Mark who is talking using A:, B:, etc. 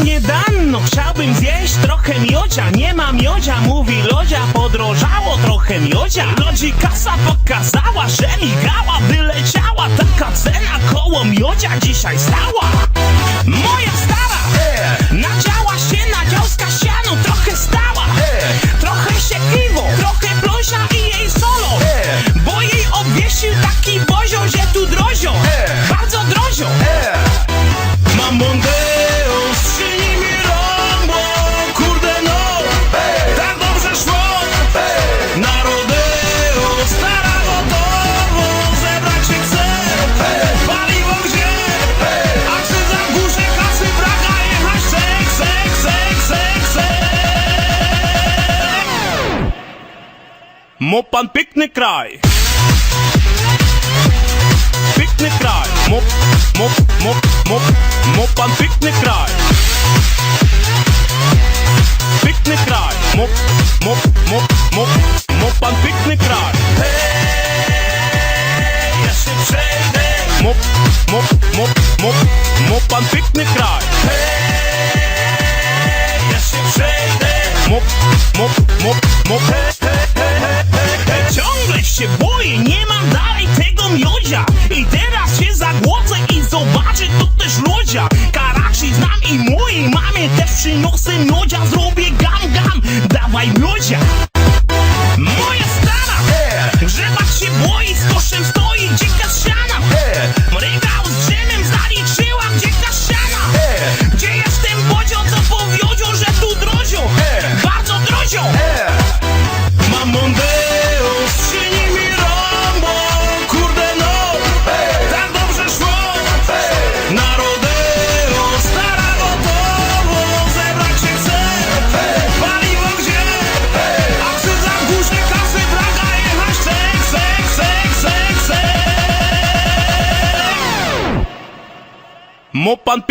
A: nie dano, chciałbym zjeść trochę miodzia. Nie ma miodzia, mówi Lodzia, podrożało trochę miodzia. Lodzi kasa pokazała, że migała, wyleciała. Taka cena koło miodzia dzisiaj stała. Moja stara nadziała się na dziąska siano, trochę stała, trochę się kiwo, trochę blosia i jej solo, bo jej obwiesił taki bozio, że tu drozią, bardzo drozią. Mam mondeo, skrzyni mi rąbo, kurde no, tak dobrze szło. Na rodeo, stara gotowo, zebrać się chce, paliwo gdzie, a czy za górze kasy braga jechać chce. Mo pan piękny kraj. Piękny kraj, mo pan piękny kraj. Piękny kraj, mo pan piękny kraj. Hej, ja się przejdę. Mo pan piękny kraj. Hej, ja się przejdę. Ciągle się boję, nie mam dalej tego miodzia. I teraz się zagłodzę i zobaczę to też Lodzia. Karachi znam i mojej mamie też przyniosę miodzia. Zrobię gam, dawaj miodzia. Moja stara grzebać się boi, z koszem stoi, gdzie kasiana. Regał z drzemem zaliczyła, gdzie kasiana. Gdzie jest ten bodzio, co powiedział, że tu drozią, bardzo drozią. Mam mondeo, skrzyni mi rąbo, kurde no, tak dobrze szło. Na rodeo, stara gotowo, zebrać się chce, paliwo gdzie, a czy za górze kasy braga jechać chce. Mo pan